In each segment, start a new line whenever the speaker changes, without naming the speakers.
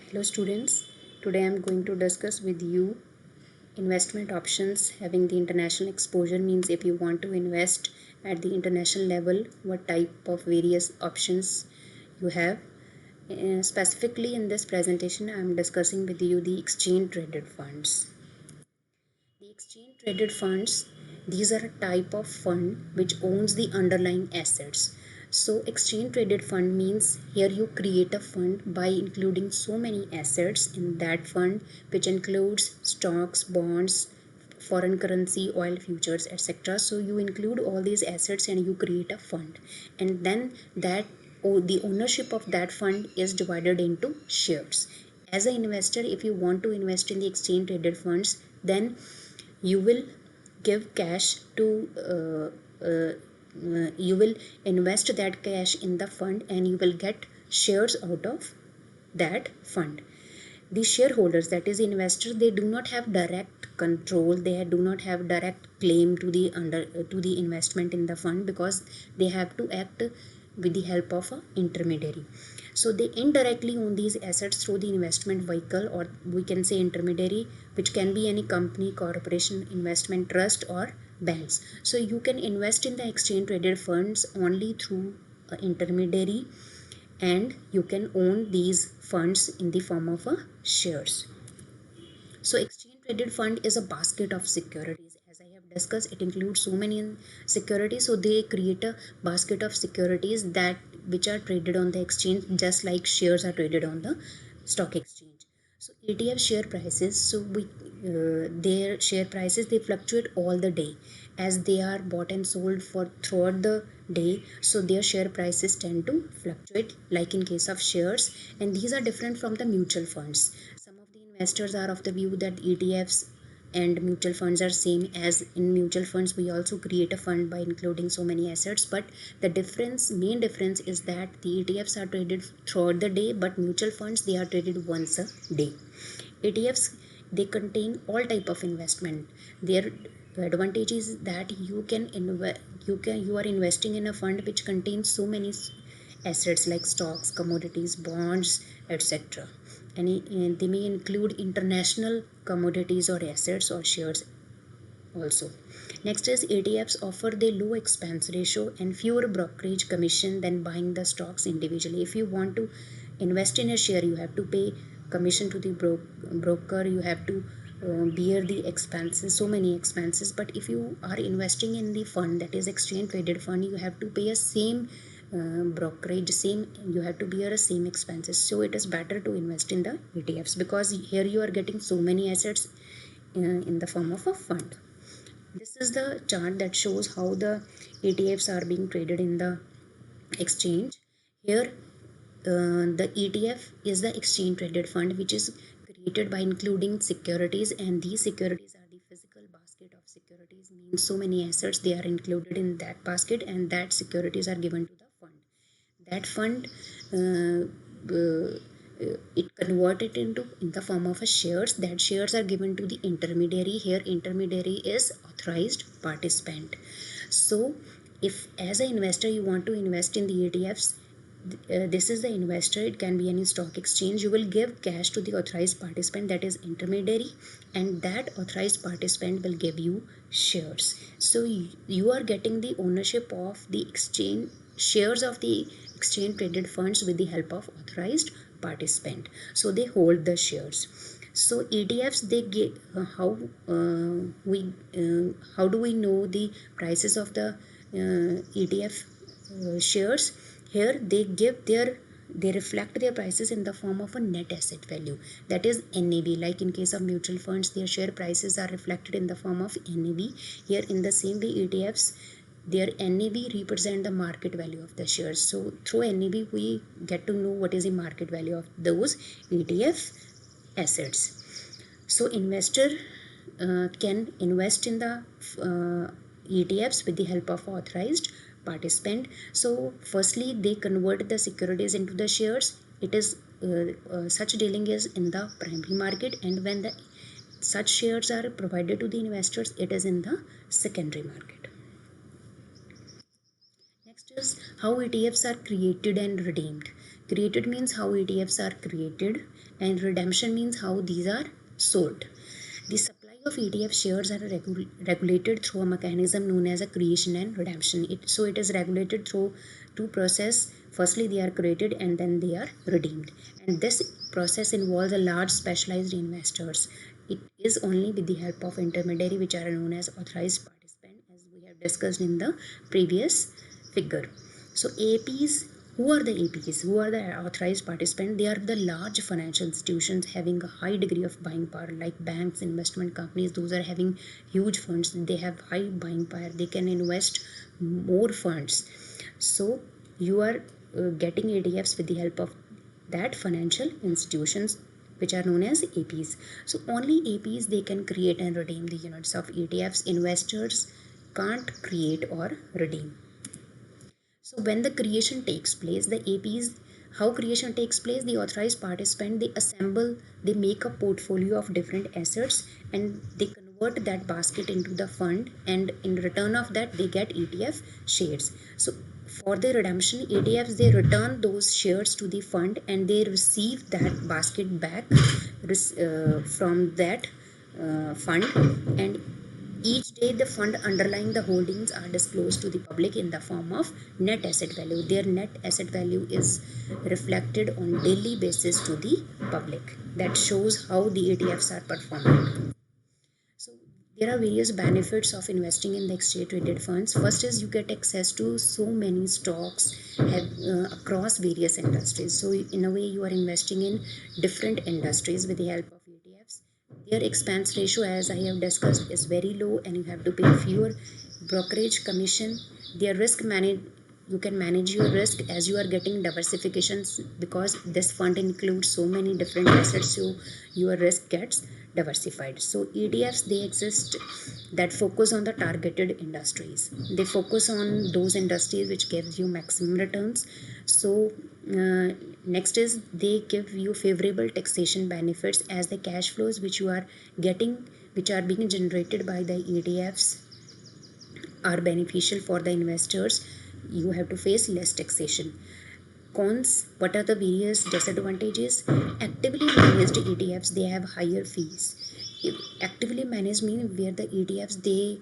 Hello students, today I am going to discuss with you investment options. Having the international exposure means if you want to invest at the international level, what type of various options you have. Specifically in this presentation, I am discussing with you the exchange traded funds. The exchange traded funds, these are a type of fund which owns the underlying assets. So exchange traded fund means here you create a fund by including so many assets in that fund, which includes stocks, bonds, foreign currency, oil futures, etc. So you include all these assets and you create a fund, and then the ownership of that fund is divided into shares. As an investor, if you want to invest in the exchange traded funds, then you will give cash to you will invest that cash in the fund and you will get shares out of that fund. The shareholders, that is investor, they do not have direct control, they do not have direct claim to the investment in the fund, because they have to act with the help of an intermediary. So they indirectly own these assets through the investment vehicle, or we can say intermediary, which can be any company, corporation, investment trust, or banks. So you can invest in the exchange traded funds only through an intermediary, and you can own these funds in the form of shares. So exchange traded fund is a basket of securities. As I have discussed, it includes so many securities. So they create a basket of securities that which are traded on the exchange, just like shares are traded on the stock exchange. So ETF share prices, their share prices, they fluctuate all the day as they are bought and sold for throughout the day. So their share prices tend to fluctuate, like in case of shares, and these are different from the mutual funds. Some of the investors are of the view that ETFs and mutual funds are same. As in mutual funds, we also create a fund by including so many assets, but the main difference is that the ETFs are traded throughout the day, but mutual funds, they are traded once a day. ETFs, they contain all type of investment. Their advantage is that you are investing in a fund which contains so many assets like stocks, commodities, bonds, etc. And they may include international commodities or assets or shares also. Next is ETFs offer the low expense ratio and fewer brokerage commission than buying the stocks individually. If you want to invest in a share, you have to pay commission to the broker, you have to bear the expenses, so many expenses. But if you are investing in the fund, that is exchange traded fund, you have to pay a same brokerage, same, you have to bear a same expenses. So it is better to invest in the ETFs, because here you are getting so many assets in the form of a fund. This is the chart that shows how the ETFs are being traded in the exchange. Here the ETF is the exchange traded fund, which is created by including securities, and these securities are the physical basket of securities, means so many assets, they are included in that basket, and that securities are given to the fund. That fund it converted into in the form of a shares. That shares are given to the intermediary. Here intermediary is authorized participant. So if as an investor you want to invest in the ETFs, this is the investor, it can be any stock exchange, you will give cash to the authorized participant, that is intermediary, and that authorized participant will give you shares. So you are getting the ownership of the exchange shares of the exchange traded funds with the help of authorized participant. So they hold the shares. So ETFs, they get how do we know the prices of the ETF shares? Here they reflect their prices in the form of a net asset value, that is NAV. Like in case of mutual funds, their share prices are reflected in the form of NAV. Here in the same way, ETFs, their NAV represent the market value of the shares. So through NAV we get to know what is the market value of those ETF assets. So investor can invest in the ETFs with the help of authorized participant. So firstly, they convert the securities into the shares. It is such dealing is in the primary market, and when the such shares are provided to the investors, it is in the secondary market. Next is how ETFs are created and redeemed. Created means how ETFs are created, and redemption means how these are sold. The supply of ETF shares are regulated through a mechanism known as a creation and redemption. So it is regulated through two process. Firstly, they are created and then they are redeemed. And this process involves a large specialized investors. It is only with the help of intermediary, which are known as authorized participant, as we have discussed in the previous figure. So APs, who are the APs? Who are the authorized participants? They are the large financial institutions having a high degree of buying power, like banks, investment companies. Those are having huge funds. They have high buying power. They can invest more funds. So you are getting ETFs with the help of that financial institutions, which are known as APs. So only APs, they can create and redeem the units of ETFs. Investors can't create or redeem. So when the creation takes place, the APs, how creation takes place, the authorized participant, they assemble, they make a portfolio of different assets and they convert that basket into the fund, and in return of that they get ETF shares. So for the redemption, ETFs, they return those shares to the fund and they receive that basket back from that fund, and each day the fund underlying the holdings are disclosed to the public in the form of net asset value. Their net asset value is reflected on daily basis to the public. That shows how the ETFs are performing. So there are various benefits of investing in the exchange traded funds. First is you get access to so many stocks across various industries. So in a way you are investing in different industries with the help of ETFs. Their expense ratio, as I have discussed, is very low and you have to pay fewer brokerage commission. Their risk manage, you can manage your risk as you are getting diversifications, because this fund includes so many different assets, so your risk gets diversified. So ETFs, they exist that focus on the targeted industries. They focus on those industries which gives you maximum returns. So next is they give you favorable taxation benefits, as the cash flows which you are getting, which are being generated by the ETFs, are beneficial for the investors. You have to face less taxation. Cons, what are the various disadvantages? Actively managed ETFs, they have higher fees. Actively managed means where the ETFs, they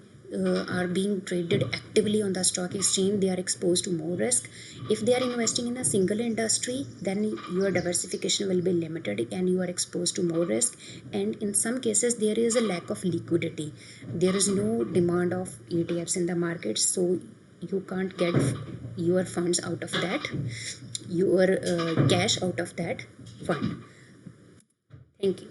are being traded actively on the stock exchange, they are exposed to more risk. If they are investing in a single industry, then your diversification will be limited and you are exposed to more risk. And in some cases there is a lack of liquidity. There is no demand of ETFs in the market, so you can't get your funds out of that, your cash out of that fund. Thank you.